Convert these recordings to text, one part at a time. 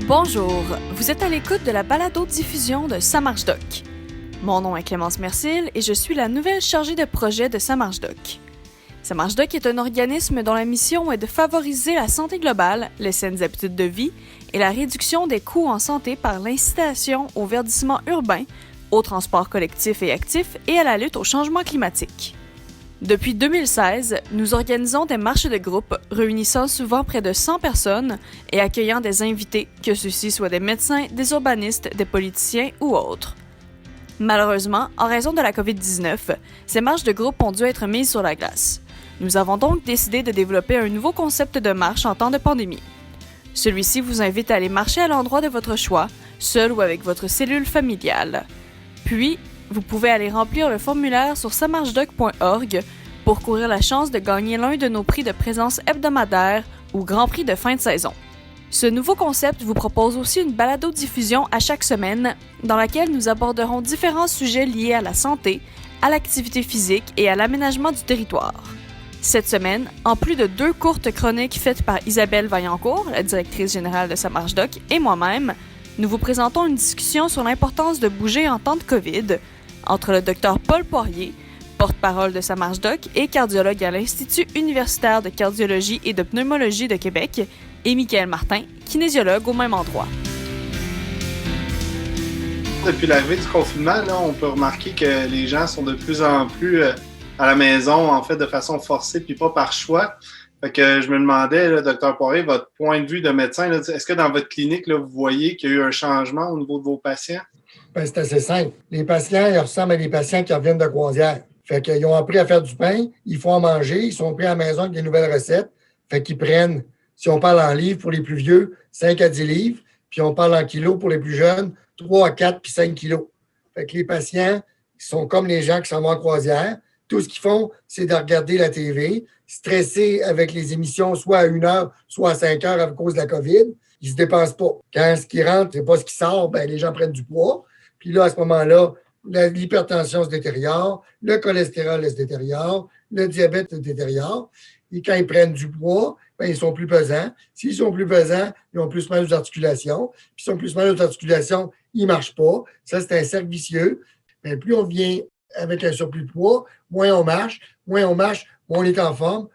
Bonjour, vous êtes à l'écoute de la balado-diffusion de Ça marche doc. Mon nom est Clémence Mercil et je suis la nouvelle chargée de projet de Ça marche doc. Ça marche doc est un organisme dont la mission est de favoriser la santé globale, les saines habitudes de vie et la réduction des coûts en santé par l'incitation au verdissement urbain, au transport collectif et actif et à la lutte au changement climatique. Depuis 2016, nous organisons des marches de groupe réunissant souvent près de 100 personnes et accueillant des invités, que ceux-ci soient des médecins, des urbanistes, des politiciens ou autres. Malheureusement, en raison de la COVID-19, ces marches de groupe ont dû être mises sur la glace. Nous avons donc décidé de développer un nouveau concept de marche en temps de pandémie. Celui-ci vous invite à aller marcher à l'endroit de votre choix, seul ou avec votre cellule familiale. Puis, vous pouvez aller remplir le formulaire sur samarchedoc.org pour courir la chance de gagner l'un de nos prix de présence hebdomadaire ou grand prix de fin de saison. Ce nouveau concept vous propose aussi une balado-diffusion à chaque semaine dans laquelle nous aborderons différents sujets liés à la santé, à l'activité physique et à l'aménagement du territoire. Cette semaine, en plus de 2 courtes chroniques faites par Isabelle Vaillancourt, la directrice générale de Ça marche doc, et moi-même, nous vous présentons une discussion sur l'importance de bouger en temps de COVID entre le Dr Paul Poirier, porte-parole de Ça marche doc et cardiologue à l'Institut universitaire de cardiologie et de pneumologie de Québec, et Michael Martin, kinésiologue au même endroit. Depuis l'arrivée du confinement, là, on peut remarquer que les gens sont de plus en plus à la maison, en fait, de façon forcée, puis pas par choix. Fait que je me demandais, là, Dr Poirier, votre point de vue de médecin, là, est-ce que dans votre clinique, là, vous voyez qu'il y a eu un changement au niveau de vos patients? Ben, c'est assez simple. Les patients, ils ressemblent à des patients qui reviennent de croisière. Fait qu'ils ont appris à faire du pain, il faut en manger, ils sont pris à la maison avec des nouvelles recettes. Fait qu'ils prennent, si on parle en livres pour les plus vieux, 5 à 10 livres, puis on parle en kilos pour les plus jeunes, 3 à 4 puis 5 kilos. Fait que les patients, ils sont comme les gens qui s'en vont en croisière. Tout ce qu'ils font, c'est de regarder la TV, stressés avec les émissions soit à 1 heure, soit à 5 heures à cause de la COVID. Ils se dépensent pas. Quand ce qui rentre, c'est pas ce qui sort, ben les gens prennent du poids. Puis là, à ce moment-là, l'hypertension se détériore, le cholestérol se détériore, le diabète se détériore. Et quand ils prennent du poids, ben, ils sont plus pesants. S'ils sont plus pesants, ils ont plus mal aux articulations. Puis s'ils ont plus mal aux articulations, ils ne marchent pas. Ça, c'est un cercle vicieux. Mais plus on vient avec un surplus de poids, moins on marche, moins on est en forme.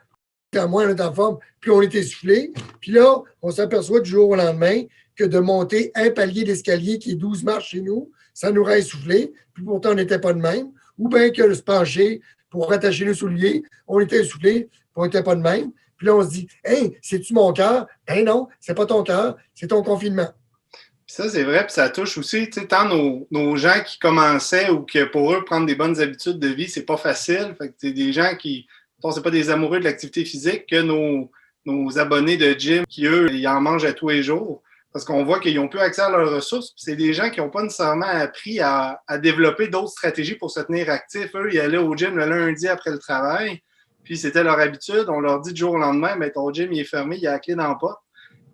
Quand moins on est en forme, plus on est essoufflé. Puis là, on s'aperçoit du jour au lendemain que de monter un palier d'escalier qui est 12 marches chez nous, ça nous rend essoufflé, puis pourtant on n'était pas de même. Ou bien que se pencher pour rattacher le soulier, on était essoufflé, puis on n'était pas de même. Puis là, on se dit, « Hey, c'est-tu mon cœur? » Ben non, c'est pas ton cœur, c'est ton confinement. Puis ça, c'est vrai, puis ça touche aussi, tu sais, tant nos gens qui commençaient ou que pour eux, prendre des bonnes habitudes de vie, c'est pas facile. Fait que c'est des gens qui, c'est pas des amoureux de l'activité physique, que nos abonnés de gym qui, eux, ils en mangent à tous les jours. Parce qu'on voit qu'ils n'ont plus accès à leurs ressources. Puis c'est des gens qui n'ont pas nécessairement appris à développer d'autres stratégies pour se tenir actifs. Eux, ils allaient au gym le lundi après le travail, puis c'était leur habitude. On leur dit du jour au lendemain, mais ton gym, il est fermé, il y a la clé dans la porte.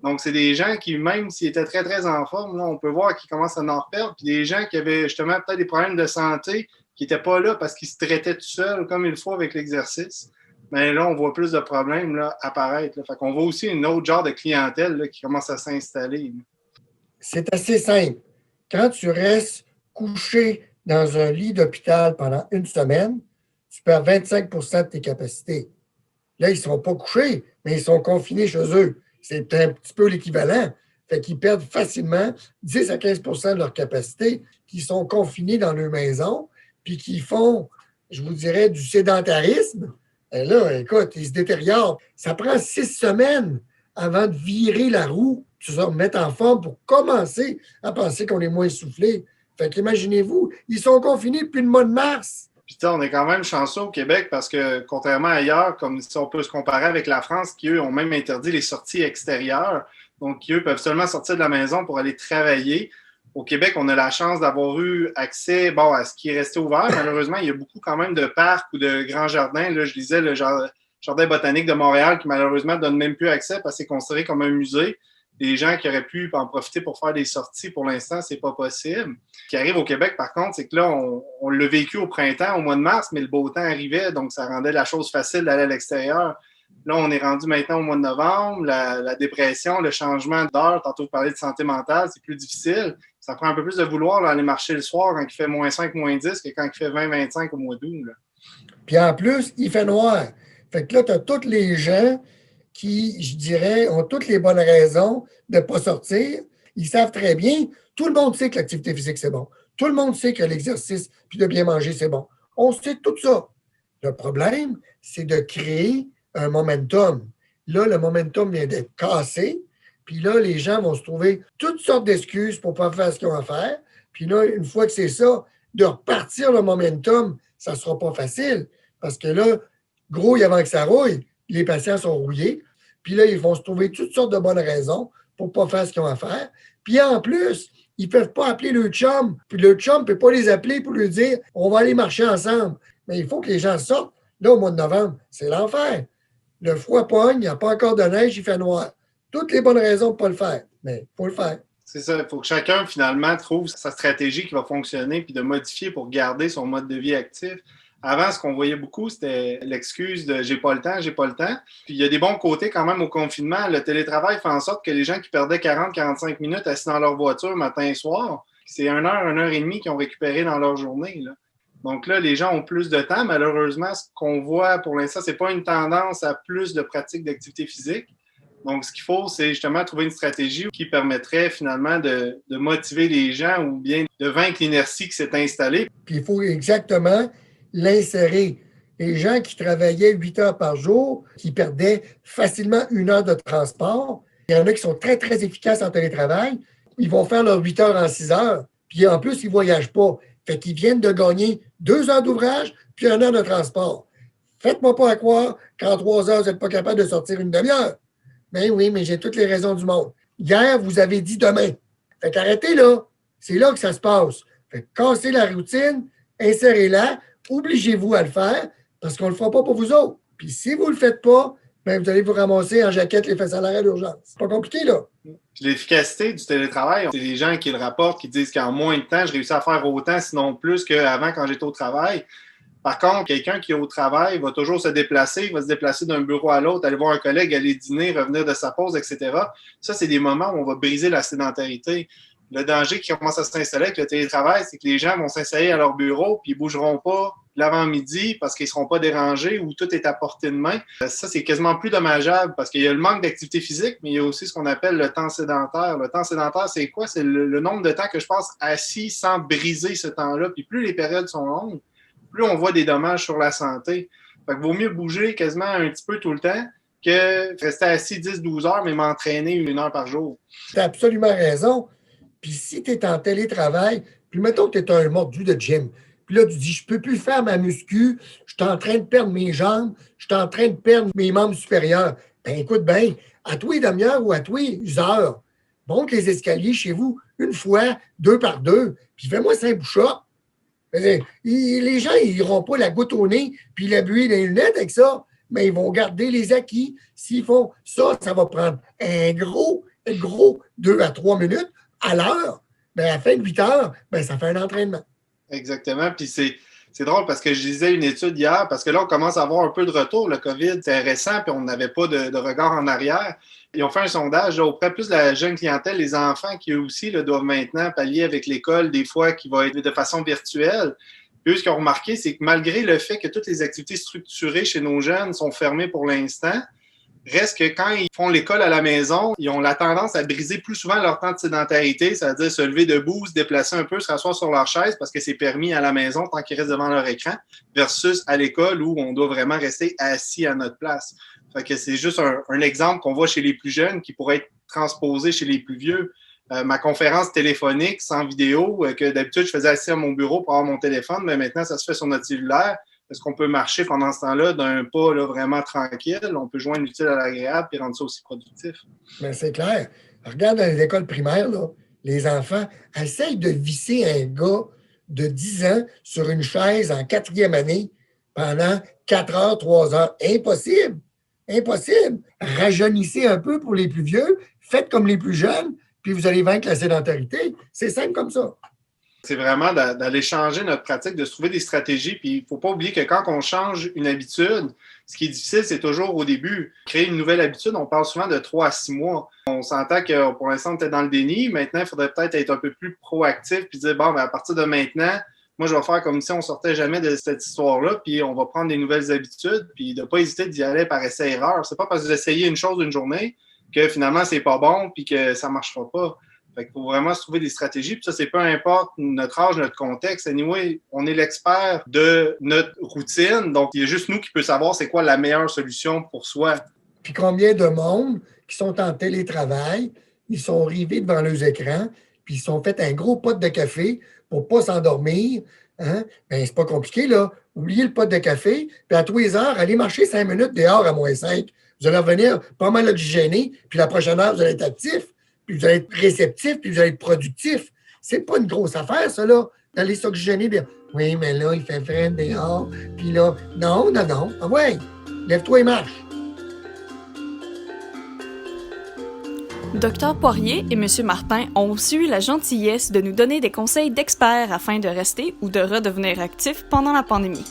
Donc, c'est des gens qui, même s'ils étaient très, très en forme, là, on peut voir qu'ils commencent à en perdre. Puis des gens qui avaient justement peut-être des problèmes de santé, qui n'étaient pas là parce qu'ils se traitaient tout seuls, comme il faut avec l'exercice. Mais là, on voit plus de problèmes là, apparaître. Là. Fait qu'on voit aussi une autre genre de clientèle là, qui commence à s'installer. C'est assez simple. Quand tu restes couché dans un lit d'hôpital pendant 1 semaine, tu perds 25 % de tes capacités. Là, ils ne sont pas couchés, mais ils sont confinés chez eux. C'est un petit peu l'équivalent. Fait qu'ils perdent facilement 10 à 15 % de leur capacité, qui sont confinés dans leur maison, puis qui font, je vous dirais, du sédentarisme. Et là, écoute, ils se détériorent. Ça prend 6 semaines avant de virer la roue, de se remettre en forme pour commencer à penser qu'on est moins essoufflé. Fait qu'imaginez-vous, ils sont confinés depuis le mois de mars. Puis on est quand même chanceux au Québec parce que, contrairement à ailleurs, comme si on peut se comparer avec la France, qui, eux, ont même interdit les sorties extérieures. Donc, eux peuvent seulement sortir de la maison pour aller travailler. Au Québec, on a la chance d'avoir eu accès à ce qui est resté ouvert. Malheureusement, il y a beaucoup quand même de parcs ou de grands jardins. Là, je lisais le Jardin botanique de Montréal qui, malheureusement, ne donne même plus accès parce que c'est considéré comme un musée. Des gens qui auraient pu en profiter pour faire des sorties, pour l'instant, c'est pas possible. Ce qui arrive au Québec, par contre, c'est que là, on l'a vécu au printemps, au mois de mars, mais le beau temps arrivait, donc ça rendait la chose facile d'aller à l'extérieur. Là, on est rendu maintenant au mois de novembre, la dépression, le changement d'heure, tantôt vous parlez de santé mentale, c'est plus difficile. Ça prend un peu plus de vouloir là, aller marcher le soir quand il fait -5, -10 que quand il fait 20, 25 au mois d'août. Là. Puis en plus, il fait noir. Fait que là, tu as tous les gens qui, je dirais, ont toutes les bonnes raisons de ne pas sortir. Ils savent très bien, tout le monde sait que l'activité physique, c'est bon. Tout le monde sait que l'exercice puis de bien manger, c'est bon. On sait tout ça. Le problème, c'est de créer un momentum. Là, le momentum vient d'être cassé. Puis là, les gens vont se trouver toutes sortes d'excuses pour ne pas faire ce qu'ils ont à faire. Puis là, une fois que c'est ça, de repartir le momentum, ça ne sera pas facile. Parce que là, gros, avant que ça rouille, les patients sont rouillés. Puis là, ils vont se trouver toutes sortes de bonnes raisons pour ne pas faire ce qu'ils ont à faire. Puis en plus, ils ne peuvent pas appeler le chum. Puis le chum ne peut pas les appeler pour lui dire on va aller marcher ensemble. Mais il faut que les gens sortent. Là, au mois de novembre, c'est l'enfer. Le froid pogne, il n'y a pas encore de neige, il fait noir. Toutes les bonnes raisons pour ne pas le faire. Mais il faut le faire. C'est ça, il faut que chacun, finalement, trouve sa stratégie qui va fonctionner puis de modifier pour garder son mode de vie actif. Avant, ce qu'on voyait beaucoup, c'était l'excuse de « j'ai pas le temps, j'ai pas le temps ». Puis il y a des bons côtés quand même au confinement. Le télétravail fait en sorte que les gens qui perdaient 40-45 minutes assis dans leur voiture matin et soir, c'est 1 heure et demie qu'ils ont récupéré dans leur journée. Là. Donc là, les gens ont plus de temps. Malheureusement, ce qu'on voit pour l'instant, c'est pas une tendance à plus de pratiques d'activité physique. Donc, ce qu'il faut, c'est justement trouver une stratégie qui permettrait finalement de motiver les gens ou bien de vaincre l'inertie qui s'est installée. Puis il faut exactement l'insérer. Les gens qui travaillaient 8 heures par jour, qui perdaient facilement 1 heure de transport, il y en a qui sont très, très efficaces en télétravail. Ils vont faire leurs 8 heures en 6 heures. Puis en plus, ils ne voyagent pas. Fait qu'ils viennent de gagner 2 heures d'ouvrage puis 1 heure de transport. Faites-moi pas à croire qu'en 3 heures, vous n'êtes pas capable de sortir une demi-heure. Ben oui, mais j'ai toutes les raisons du monde. Hier, vous avez dit demain. Fait qu'arrêtez là. C'est là que ça se passe. Fait que cassez la routine, insérez-la, obligez-vous à le faire parce qu'on ne le fera pas pour vous autres. Puis si vous ne le faites pas, ben vous allez vous ramasser en jaquette les fesses à l'arrêt d'urgence. C'est pas compliqué, là. Puis l'efficacité du télétravail, c'est les gens qui le rapportent, qui disent qu'en moins de temps, je réussis à faire autant, sinon plus qu'avant quand j'étais au travail. Par contre, quelqu'un qui est au travail va toujours se déplacer, va se déplacer d'un bureau à l'autre, aller voir un collègue, aller dîner, revenir de sa pause, etc. Ça, c'est des moments où on va briser la sédentarité. Le danger qui commence à s'installer avec le télétravail, c'est que les gens vont s'installer à leur bureau puis ils ne bougeront pas l'avant-midi parce qu'ils ne seront pas dérangés ou tout est à portée de main. Ça, c'est quasiment plus dommageable parce qu'il y a le manque d'activité physique, mais il y a aussi ce qu'on appelle le temps sédentaire. Le temps sédentaire, c'est quoi? C'est le nombre de temps que je passe assis sans briser ce temps-là. Puis plus les périodes sont longues, plus on voit des dommages sur la santé. Fait que vaut mieux bouger quasiment un petit peu tout le temps que rester assis 10-12 heures, mais m'entraîner 1 heure par jour. Tu as absolument raison. Puis si tu es en télétravail, puis mettons que tu es un mordu de gym, puis là, tu dis, je ne peux plus faire ma muscu, je suis en train de perdre mes jambes, je suis en train de perdre mes membres supérieurs. Ben écoute bien, à tous les demi-heures ou à tous les heures, monte les escaliers chez vous 1 fois, 2 par 2, puis fais-moi 5 push-ups. Les gens, ils n'auront pas la goutte au nez puis la buée dans les lunettes avec ça, mais ils vont garder les acquis. S'ils font ça, ça va prendre un gros 2 à 3 minutes à l'heure. Ben, à la fin de 8 heures, ben, ça fait un entraînement. Exactement. Puis c'est drôle parce que je lisais une étude hier, parce que là, on commence à avoir un peu de retour. Le COVID, c'est récent, puis on n'avait pas de regard en arrière. Ils ont fait un sondage là, auprès plus de la jeune clientèle, les enfants qui eux aussi là, doivent maintenant pallier avec l'école, des fois qui va être de façon virtuelle. Puis eux, ce qu'ils ont remarqué, c'est que malgré le fait que toutes les activités structurées chez nos jeunes sont fermées pour l'instant, reste que quand ils font l'école à la maison, ils ont la tendance à briser plus souvent leur temps de sédentarité, c'est-à-dire se lever debout, se déplacer un peu, se rasseoir sur leur chaise parce que c'est permis à la maison tant qu'ils restent devant leur écran, versus à l'école où on doit vraiment rester assis à notre place. Fait que c'est juste un exemple qu'on voit chez les plus jeunes qui pourrait être transposé chez les plus vieux. Ma conférence téléphonique sans vidéo, que d'habitude je faisais assis à mon bureau pour avoir mon téléphone, mais maintenant ça se fait sur notre cellulaire. Est-ce qu'on peut marcher pendant ce temps-là d'un pas là, vraiment tranquille? On peut joindre l'utile à l'agréable et rendre ça aussi productif. Bien, c'est clair. Regarde dans les écoles primaires, là, les enfants essayent de visser un gars de 10 ans sur une chaise en 4e année pendant 4 heures, 3 heures. Impossible! Impossible! Rajeunissez un peu pour les plus vieux, faites comme les plus jeunes, puis vous allez vaincre la sédentarité. C'est simple comme ça. C'est vraiment d'aller changer notre pratique, de se trouver des stratégies. Puis il ne faut pas oublier que quand on change une habitude, ce qui est difficile, c'est toujours au début. Créer une nouvelle habitude, on parle souvent de 3 à 6 mois. On s'entend que pour l'instant, on était dans le déni. Maintenant, il faudrait peut-être être un peu plus proactif puis dire, bon, ben, à partir de maintenant, moi, je vais faire comme si on ne sortait jamais de cette histoire-là, puis on va prendre des nouvelles habitudes, puis de ne pas hésiter d'y aller par essai-erreur. C'est pas parce que vous essayez une chose une journée que finalement, c'est pas bon puis que ça ne marchera pas. Fait qu'il faut vraiment se trouver des stratégies. Puis ça, c'est peu importe notre âge, notre contexte. Anyway, on est l'expert de notre routine. Donc, il y a juste nous qui peut savoir c'est quoi la meilleure solution pour soi. Puis combien de monde qui sont en télétravail, ils sont rivés devant leurs écrans, puis ils sont fait un gros pot de café pour ne pas s'endormir. Hein? Bien, c'est pas compliqué, là. Oubliez le pot de café, puis à tous les heures, allez marcher 5 minutes dehors à -5. Vous allez revenir pas mal oxygéné, puis la prochaine heure, vous allez être actif. Puis vous allez être réceptif, puis vous allez être productif. C'est pas une grosse affaire, ça, là, d'aller s'oxygéner. Bien, oui, mais là, il fait frais dehors. Puis là, non. Ah ouais, lève-toi et marche. Dr Poirier et M. Martin ont aussi eu la gentillesse de nous donner des conseils d'experts afin de rester ou de redevenir actifs pendant la pandémie.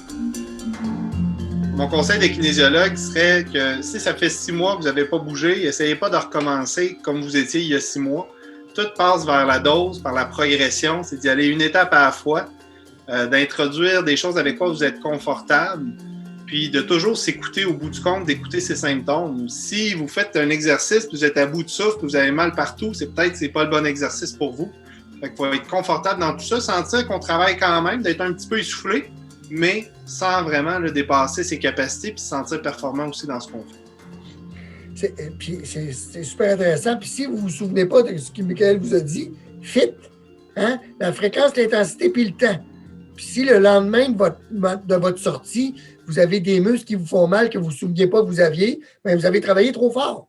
Mon conseil de kinésiologue serait que si ça fait 6 mois que vous n'avez pas bougé, essayez pas de recommencer comme vous étiez il y a 6 mois. Tout passe vers la dose, par la progression, c'est d'y aller une étape à la fois, d'introduire des choses avec quoi vous êtes confortable, puis de toujours s'écouter au bout du compte, d'écouter ses symptômes. Si vous faites un exercice, puis vous êtes à bout de souffle, vous avez mal partout, c'est peut-être que c'est pas le bon exercice pour vous. Fait qu'il faut être confortable dans tout ça, sentir qu'on travaille quand même, d'être un petit peu essoufflé, mais sans vraiment dépasser ses capacités puis se sentir performant aussi dans ce qu'on fait. C'est super intéressant. Puis si vous ne vous souvenez pas de ce que Michael vous a dit, fit, hein? La fréquence, l'intensité puis le temps. Puis si le lendemain de votre sortie, vous avez des muscles qui vous font mal, que vous ne vous souveniez pas que vous aviez, bien, vous avez travaillé trop fort.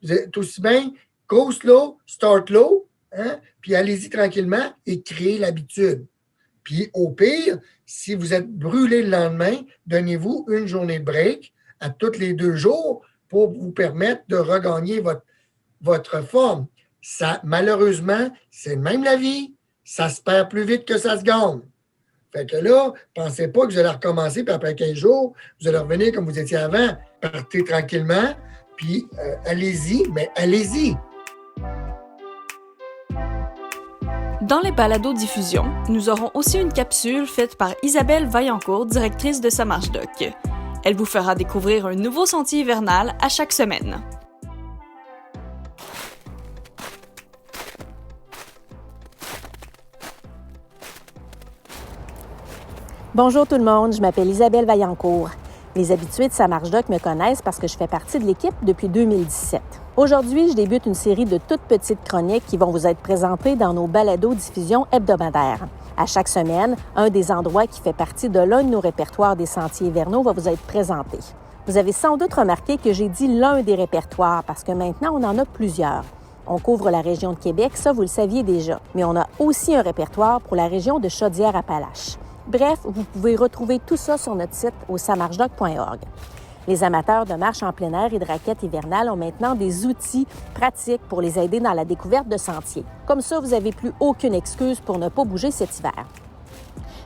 Vous êtes aussi bien go slow, start low, hein? Puis allez-y tranquillement et créez l'habitude. Puis au pire, si vous êtes brûlé le lendemain, donnez-vous une journée de break à tous les 2 jours pour vous permettre de regagner votre forme. Ça, malheureusement, c'est même la vie. Ça se perd plus vite que ça se gagne. Fait que là, pensez pas que vous allez recommencer, puis après 15 jours, vous allez revenir comme vous étiez avant. Partez tranquillement, puis allez-y, mais allez-y. Dans les balados-diffusions, nous aurons aussi une capsule faite par Isabelle Vaillancourt, directrice de Ça marche doc. Elle vous fera découvrir un nouveau sentier hivernal à chaque semaine. Bonjour tout le monde, je m'appelle Isabelle Vaillancourt. Les habitués de Ça marche doc me connaissent parce que je fais partie de l'équipe depuis 2017. Aujourd'hui, je débute une série de toutes petites chroniques qui vont vous être présentées dans nos balados-diffusions hebdomadaires. À chaque semaine, un des endroits qui fait partie de l'un de nos répertoires des sentiers hivernaux va vous être présenté. Vous avez sans doute remarqué que j'ai dit l'un des répertoires parce que maintenant, on en a plusieurs. On couvre la région de Québec, ça vous le saviez déjà, mais on a aussi un répertoire pour la région de Chaudière-Appalaches. Bref, vous pouvez retrouver tout ça sur notre site au samarchedoc.org. Les amateurs de marche en plein air et de raquettes hivernales ont maintenant des outils pratiques pour les aider dans la découverte de sentiers. Comme ça, vous n'avez plus aucune excuse pour ne pas bouger cet hiver.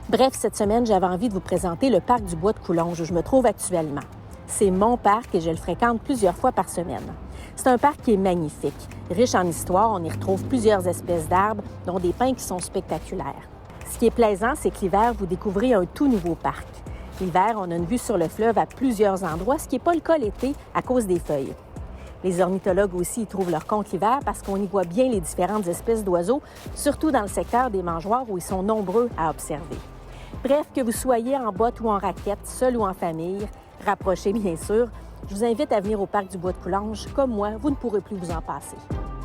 Bref, cette semaine, j'avais envie de vous présenter le parc du Bois de Coulonges où je me trouve actuellement. C'est mon parc et je le fréquente plusieurs fois par semaine. C'est un parc qui est magnifique. Riche en histoire, on y retrouve plusieurs espèces d'arbres, dont des pins qui sont spectaculaires. Ce qui est plaisant, c'est que l'hiver, vous découvrez un tout nouveau parc. L'hiver, on a une vue sur le fleuve à plusieurs endroits, ce qui n'est pas le cas l'été à cause des feuilles. Les ornithologues aussi y trouvent leur compte l'hiver parce qu'on y voit bien les différentes espèces d'oiseaux, surtout dans le secteur des mangeoires où ils sont nombreux à observer. Bref, que vous soyez en botte ou en raquette, seul ou en famille, rapprochés bien sûr, je vous invite à venir au parc du Bois de Coulonges. Comme moi, vous ne pourrez plus vous en passer.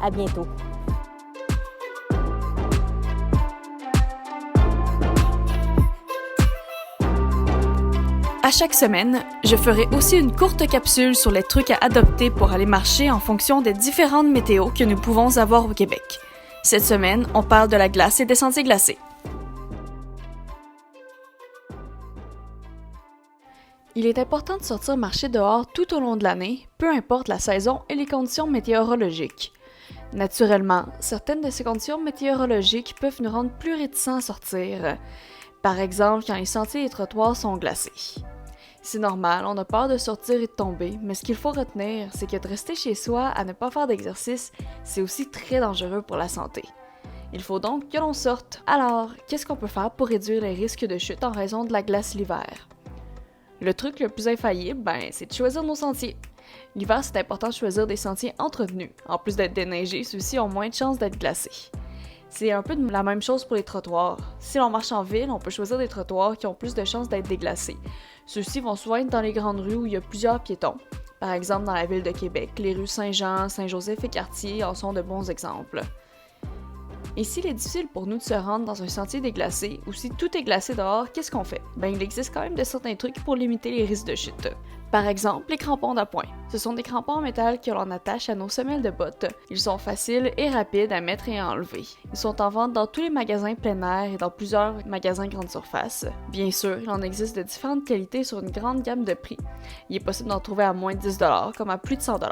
À bientôt. À chaque semaine, je ferai aussi une courte capsule sur les trucs à adopter pour aller marcher en fonction des différentes météos que nous pouvons avoir au Québec. Cette semaine, on parle de la glace et des sentiers glacés. Il est important de sortir marcher dehors tout au long de l'année, peu importe la saison et les conditions météorologiques. Naturellement, certaines de ces conditions météorologiques peuvent nous rendre plus réticents à sortir. Par exemple, quand les sentiers et les trottoirs sont glacés. C'est normal, on a peur de sortir et de tomber, mais ce qu'il faut retenir, c'est que de rester chez soi à ne pas faire d'exercice, c'est aussi très dangereux pour la santé. Il faut donc que l'on sorte. Alors, qu'est-ce qu'on peut faire pour réduire les risques de chute en raison de la glace l'hiver? Le truc le plus infaillible, c'est de choisir nos sentiers. L'hiver, c'est important de choisir des sentiers entretenus. En plus d'être déneigés, ceux-ci ont moins de chances d'être glacés. C'est un peu la même chose pour les trottoirs. Si l'on marche en ville, on peut choisir des trottoirs qui ont plus de chances d'être déglacés. Ceux-ci vont souvent être dans les grandes rues où il y a plusieurs piétons. Par exemple, dans la ville de Québec, les rues Saint-Jean, Saint-Joseph et Cartier en sont de bons exemples. Et s'il est difficile pour nous de se rendre dans un sentier déglacé, ou si tout est glacé dehors, qu'est-ce qu'on fait? Il existe quand même de certains trucs pour limiter les risques de chute. Par exemple, les crampons d'appoint. Ce sont des crampons en métal que l'on attache à nos semelles de bottes. Ils sont faciles et rapides à mettre et à enlever. Ils sont en vente dans tous les magasins plein air et dans plusieurs magasins grande surface. Bien sûr, il en existe de différentes qualités sur une grande gamme de prix. Il est possible d'en trouver à moins de 10$ comme à plus de 100$.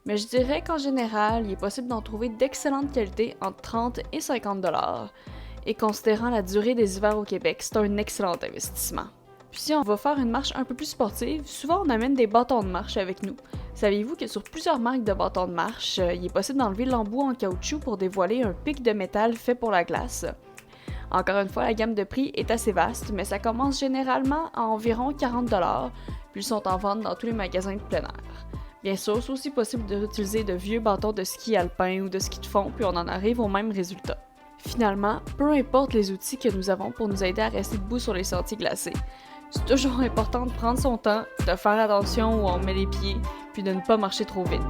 Mais je dirais qu'en général, il est possible d'en trouver d'excellente qualité entre 30 et 50$. Et considérant la durée des hivers au Québec, c'est un excellent investissement. Puis si on va faire une marche un peu plus sportive, souvent on amène des bâtons de marche avec nous. Saviez-vous que sur plusieurs marques de bâtons de marche, il est possible d'enlever l'embout en caoutchouc pour dévoiler un pic de métal fait pour la glace? Encore une fois, la gamme de prix est assez vaste, mais ça commence généralement à environ 40$, puis ils sont en vente dans tous les magasins de plein air. Bien sûr, c'est aussi possible d'utiliser de vieux bâtons de ski alpin ou de ski de fond, puis on en arrive au même résultat. Finalement, peu importe les outils que nous avons pour nous aider à rester debout sur les sentiers glacés, c'est toujours important de prendre son temps, de faire attention où on met les pieds, puis de ne pas marcher trop vite.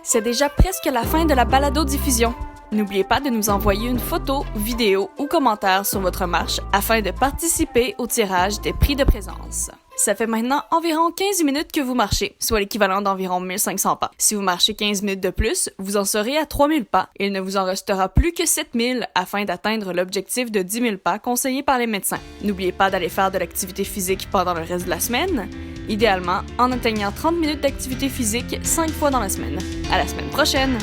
C'est déjà presque la fin de la balado-diffusion. N'oubliez pas de nous envoyer une photo, vidéo ou commentaire sur votre marche afin de participer au tirage des prix de présence. Ça fait maintenant environ 15 minutes que vous marchez, soit l'équivalent d'environ 1500 pas. Si vous marchez 15 minutes de plus, vous en serez à 3000 pas et il ne vous en restera plus que 7000 afin d'atteindre l'objectif de 10 000 pas conseillé par les médecins. N'oubliez pas d'aller faire de l'activité physique pendant le reste de la semaine, idéalement en atteignant 30 minutes d'activité physique 5 fois dans la semaine. À la semaine prochaine!